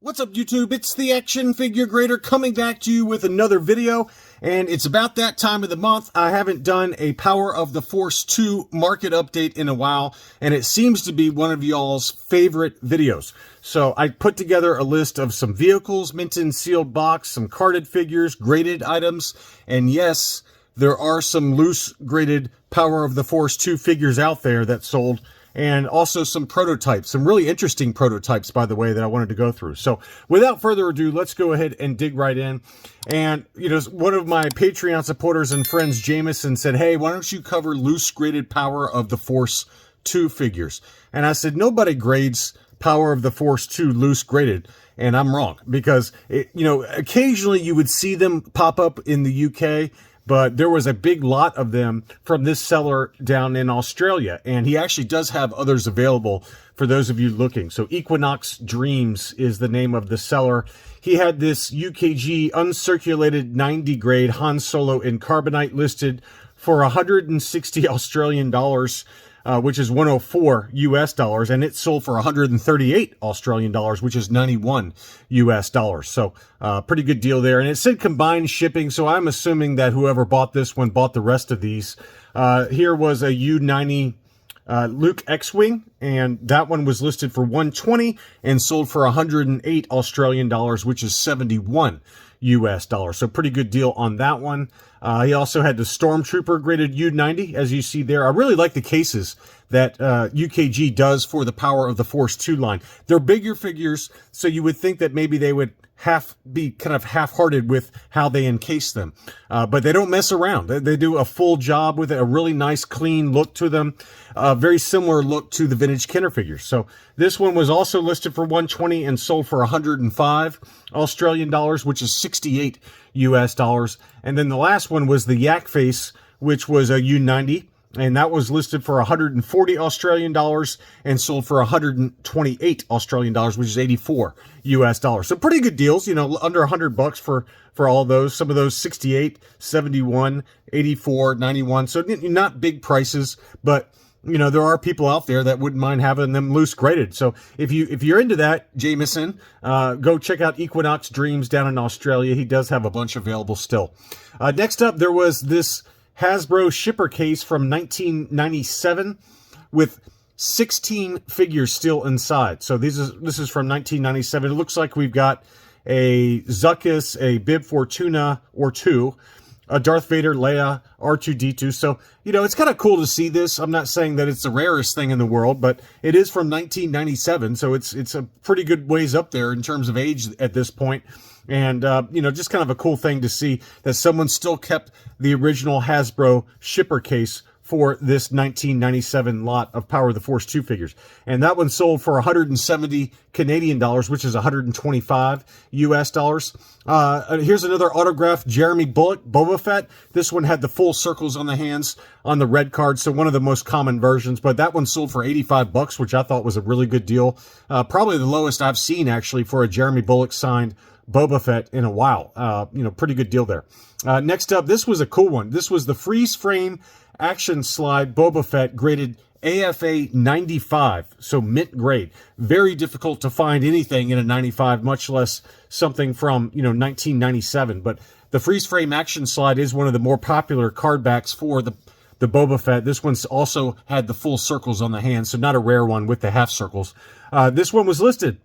What's up, YouTube? It's the Action Figure Grader coming back to you with another video, and it's about that time of the month. I haven't done a Power of the Force 2 market update in a while, and it seems to be one of y'all's favorite videos. So I put together a list of some vehicles, mint in sealed box, some carded figures, graded items, and yes, there are some loose graded Power of the Force 2 figures out there that sold, and also some prototypes, some really interesting prototypes, by the way, that I wanted to go through. So without further ado, let's go ahead and dig right in. And, you know, one of my Patreon supporters and friends, Jameson, said, hey, why don't you cover loose graded Power of the Force 2 figures? And I said, nobody grades Power of the Force 2 loose graded. And I'm wrong, because, occasionally you would see them pop up in the UK, but there was a big lot of them from this seller down in Australia. And he actually does have others available for those of you looking. So Equinox Dreams is the name of the seller. He had this UKG uncirculated 90 grade Han Solo in carbonite listed for 160 Australian dollars. Which is 104 US dollars, and it sold for 138 Australian dollars, which is 91 US dollars. So, pretty good deal there. And it said combined shipping, so I'm assuming that whoever bought this one bought the rest of these. Here was a U90 Luke X-Wing, and that one was listed for 120 and sold for 108 Australian dollars, which is 71 US dollars. So pretty good deal on that one. He also had the Stormtrooper graded U90, as you see there. I really like the cases that UKG does for the Power of the Force 2 line. They're bigger figures, so you would think that maybe they would be kind of half-hearted with how they encase them. But they don't mess around. They do a full job with it, a really nice, clean look to them. Very similar look to the vintage Kenner figures. So this one was also listed for 120 and sold for 105 Australian dollars, which is 68 US dollars. And then the last one was the Yak Face, which was a U90. And that was listed for 140 Australian dollars and sold for 128 Australian dollars, which is 84 US dollars. So pretty good deals, under $100 for all those. Some of those 68, 71, 84, 91. So not big prices, but there are people out there that wouldn't mind having them loose graded. So if you're into that, Jameson, go check out Equinox Dreams down in Australia. He does have a bunch available still. Next up, there was this Hasbro shipper case from 1997 with 16 figures still inside. So this is from 1997. It looks like we've got a Zuckuss, a Bib Fortuna or two, a Darth Vader, Leia, R2-D2. So, it's kind of cool to see this. I'm not saying that it's the rarest thing in the world, but it is from 1997. So it's a pretty good ways up there in terms of age at this point. And, just kind of a cool thing to see that someone still kept the original Hasbro shipper case for this 1997 lot of Power of the Force 2 figures. And that one sold for 170 Canadian dollars, which is 125 US dollars. Here's another autographed Jeremy Bullock Boba Fett. This one had the full circles on the hands on the red card, so one of the most common versions, but that one sold for 85 bucks, which I thought was a really good deal. Probably the lowest I've seen actually for a Jeremy Bullock signed Boba Fett in a while. Pretty good deal there. Next up, this was a cool one. This was the freeze frame action slide Boba Fett graded AFA 95, so mint grade. Very difficult to find anything in a 95, much less something from, 1997. But the freeze frame action slide is one of the more popular card backs for the Boba Fett. This one's also had the full circles on the hand, so not a rare one with the half circles. This one was listed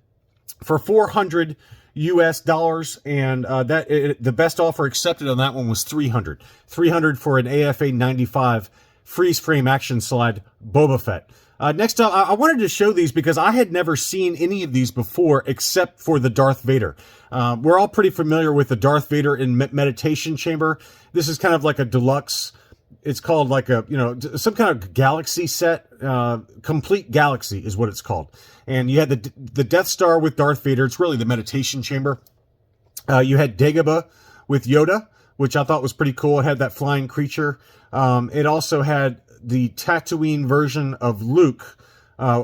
for 400 US dollars, and the best offer accepted on that one was 300 for an AFA 95 freeze frame action slide Boba Fett. Next up, I wanted to show these because I had never seen any of these before except for the Darth Vader. We're all pretty familiar with the Darth Vader in Meditation Chamber. This is kind of like a deluxe. It's called like some kind of galaxy set. Complete Galaxy is what it's called. And you had the Death Star with Darth Vader. It's really the Meditation Chamber. You had Dagobah with Yoda, which I thought was pretty cool. It had that flying creature. It also had the Tatooine version of Luke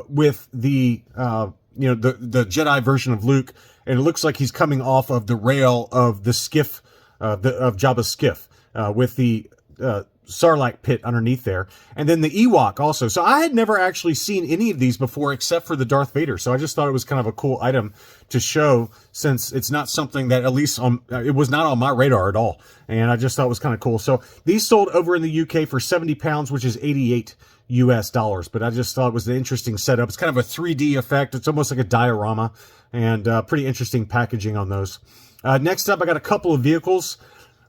with the Jedi version of Luke. And it looks like he's coming off of the rail of the skiff, of Jabba's skiff, with the Sarlacc pit underneath there. And then the Ewok also. So I had never actually seen any of these before except for the Darth Vader. So I just thought it was kind of a cool item to show, since it's not something that, at least it was not on my radar at all. And I just thought it was kind of cool. So these sold over in the UK for 70 pounds, which is 88 US dollars. But I just thought it was an interesting setup. It's kind of a 3D effect. It's almost like a diorama, and pretty interesting packaging on those. Next up, I got a couple of vehicles.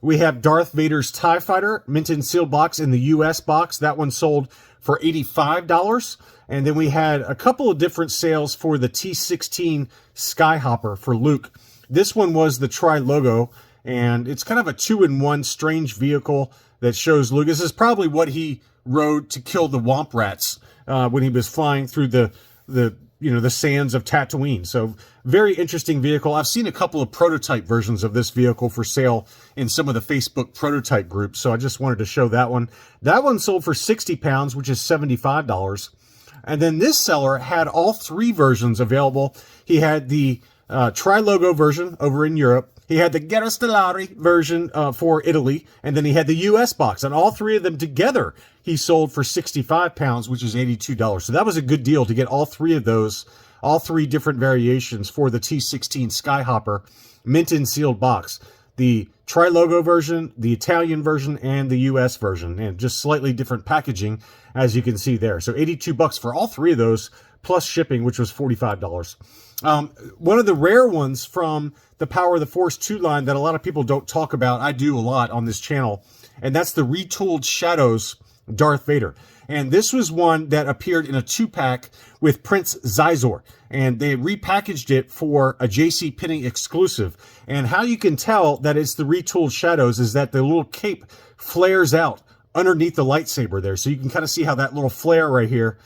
We have Darth Vader's TIE Fighter, mint and sealed box in the US box. That one sold for $85. And then we had a couple of different sales for the T-16 Skyhopper for Luke. This one was the Tri-Logo, and it's kind of a 2-in-1 strange vehicle that shows Luke. This is probably what he rode to kill the Womp Rats when he was flying through the sands of Tatooine. So very interesting vehicle. I've seen a couple of prototype versions of this vehicle for sale in some of the Facebook prototype groups. So I just wanted to show that one. That one sold for 60 pounds, which is $75. And then this seller had all three versions available. He had the Tri-Logo version over in Europe. He had the Guerra Stellari version for Italy, and then he had the US box. And all three of them together, he sold for 65 pounds, which is $82. So that was a good deal to get all three of those, all three different variations for the T-16 Skyhopper mint and sealed box. The Tri-Logo version, the Italian version, and the US version, and just slightly different packaging, as you can see there. So $82 for all three of those, plus shipping, which was $45. One of the rare ones from the Power of the Force 2 line that a lot of people don't talk about, I do a lot on this channel, and that's the Retooled Shadows Darth Vader. And this was one that appeared in a 2-pack with Prince Zizor, and they repackaged it for a JC Penney exclusive. And how you can tell that it's the Retooled Shadows is that the little cape flares out underneath the lightsaber there. So you can kind of see how that little flare right here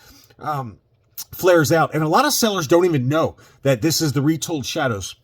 flares out. And a lot of sellers don't even know that this is the Retooled Shadows.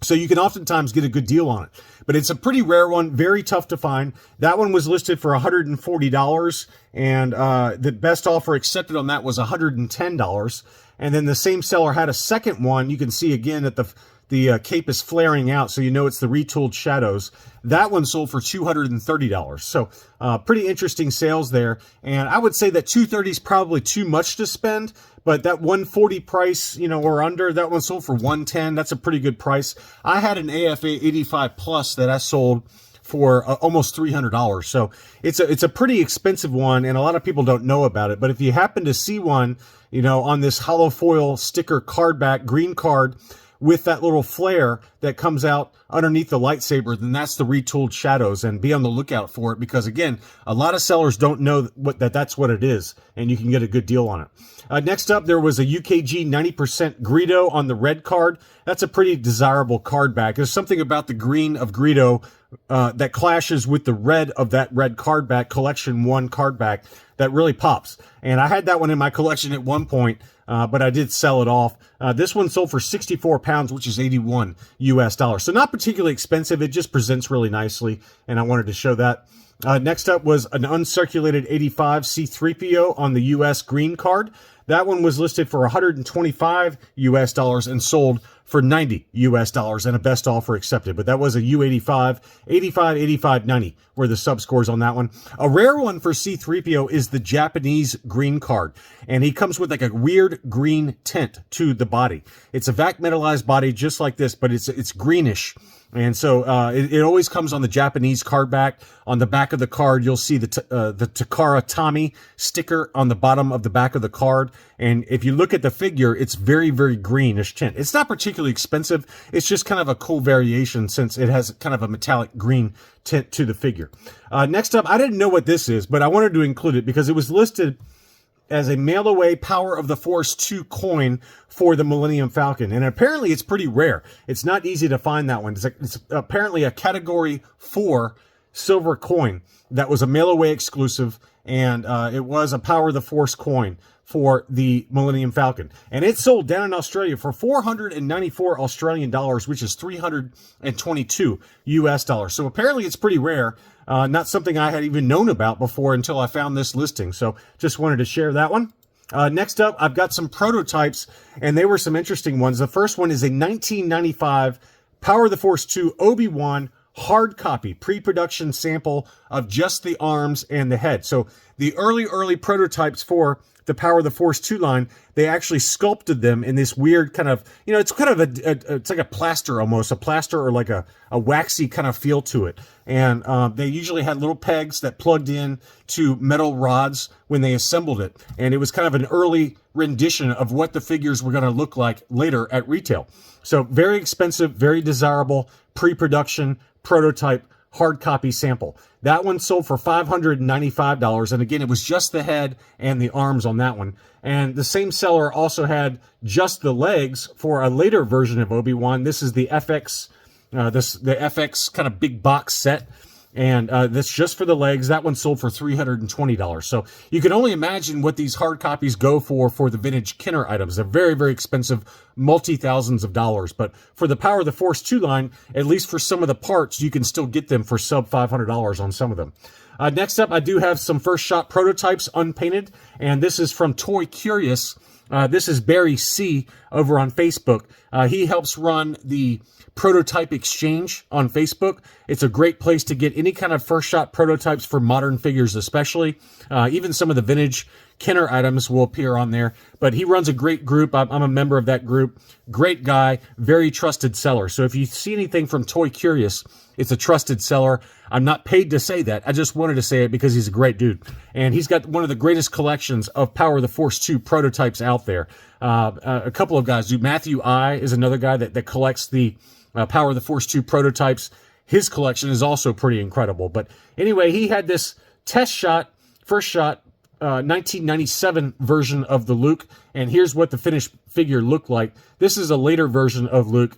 So you can oftentimes get a good deal on it. But it's a pretty rare one, very tough to find. That one was listed for $140, and the best offer accepted on that was $110. And then the same seller had a second one. You can see again that the cape is flaring out, so you know it's the Retooled Shadows. That one sold for $230. So pretty interesting sales there. And I would say that $230 is probably too much to spend, but that $140 price, or under, that one sold for $110. That's a pretty good price. I had an AFA 85 Plus that I sold for almost $300. So it's a pretty expensive one, and a lot of people don't know about it. But if you happen to see one, on this hollow foil sticker card back, green card, with that little flare that comes out underneath the lightsaber, then that's the Retooled Shadows, and be on the lookout for it, because again, a lot of sellers don't know that's what it is, and you can get a good deal on it. Next up, there was a UKG 90% Greedo on the red card. That's a pretty desirable card back. There's something about the green of Greedo that clashes with the red of that red card back, collection 1 card back, that really pops. And I had that one in my collection at one point, but I did sell it off. This one sold for 64 pounds, which is 81 US dollars. So not particularly expensive. It just presents really nicely, and I wanted to show that. Next up was an uncirculated 85 C3PO on the US green card. That one was listed for 125 US dollars and sold for 90 US dollars, and a best offer accepted. But that was a U85, 85, 85, 90 were the sub scores on that one. A rare one for C3PO is the Japanese green card, and he comes with like a weird green tint to the body. It's a vac metallized body just like this, but it's greenish. And so it always comes on the Japanese card back. On the back of the card, you'll see the Takara Tommy sticker on the bottom of the back of the card. And if you look at the figure, it's very, very greenish tint. It's not particularly expensive. It's just kind of a cool variation since it has kind of a metallic green tint to the figure. Next up, I didn't know what this is, but I wanted to include it because it was listed as a mail-away Power of the Force 2 coin for the Millennium Falcon. And apparently it's pretty rare. It's not easy to find that one. It's apparently a Category 4 silver coin that was a mail-away exclusive, and it was a Power of the Force coin for the Millennium Falcon. And it sold down in Australia for 494 Australian dollars, which is 322 US dollars. So apparently it's pretty rare. Not something I had even known about before until I found this listing. So just wanted to share that one. Next up, I've got some prototypes, and they were some interesting ones. The first one is a 1995 Power of the Force 2 Obi-Wan hard copy, pre-production sample of just the arms and the head. So the early prototypes for the Power of the Force 2 line, they actually sculpted them in this weird kind of, it's kind of it's like a plaster almost, a plaster or like a waxy kind of feel to it. And they usually had little pegs that plugged in to metal rods when they assembled it. And it was kind of an early rendition of what the figures were going to look like later at retail. So very expensive, very desirable pre-production prototype hard copy sample. That one sold for $595, and again, it was just the head and the arms on that one. And the same seller also had just the legs for a later version of Obi-Wan. This is the FX, the FX kind of big box set, and that's just for the legs. That one sold for $320. So you can only imagine what these hard copies go for the vintage Kenner items. They're very, very expensive, multi-thousands of dollars. But for the Power of the Force 2 line, at least for some of the parts, you can still get them for sub $500 on some of them. Next up, I do have some first shot prototypes unpainted, and this is from Toy Curious. This is Barry C. over on Facebook. He helps run the Prototype Exchange on Facebook. It's a great place to get any kind of first shot prototypes for modern figures especially. Even some of the vintage Kenner items will appear on there. But he runs a great group. I'm a member of that group. Great guy, very trusted seller. So if you see anything from Toy Curious, it's a trusted seller. I'm not paid to say that. I just wanted to say it because he's a great dude. And he's got one of the greatest collections of Power of the Force 2 prototypes out there. A couple of guys do. Matthew I is another guy that collects the Power of the Force 2 prototypes. His collection is also pretty incredible. But anyway, he had this test shot, first shot, 1997 version of the Luke, and here's what the finished figure looked like. This is a later version of Luke,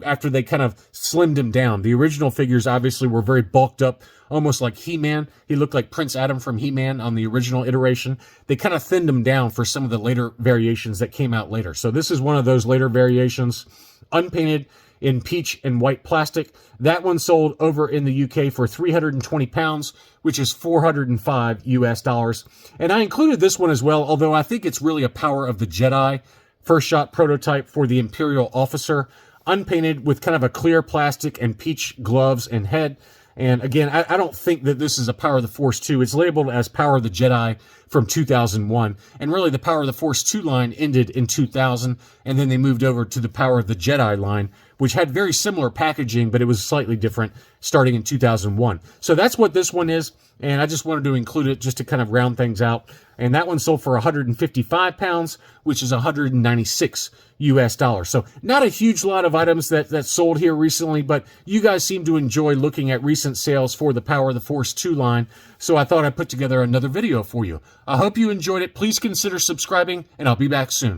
after they kind of slimmed him down. The original figures obviously were very bulked up, almost like He-Man. He looked like Prince Adam from He-Man on the original iteration. They kind of thinned him down for some of the later variations that came out later. So this is one of those later variations, unpainted, in peach and white plastic. That one sold over in the UK for 320 pounds, which is $405 US. And I included this one as well, although I think it's really a Power of the Jedi first shot prototype for the Imperial Officer, unpainted with kind of a clear plastic and peach gloves and head. And again, I don't think that this is a Power of the Force 2. It's labeled as Power of the Jedi from 2001. And really, the Power of the Force 2 line ended in 2000, and then they moved over to the Power of the Jedi line, which had very similar packaging, but it was slightly different starting in 2001. So that's what this one is, and I just wanted to include it just to kind of round things out. And that one sold for 155 pounds, which is 196 US dollars. So not a huge lot of items that sold here recently, but you guys seem to enjoy looking at recent sales for the Power of the Force 2 line, so I thought I'd put together another video for you. I hope you enjoyed it. Please consider subscribing, and I'll be back soon.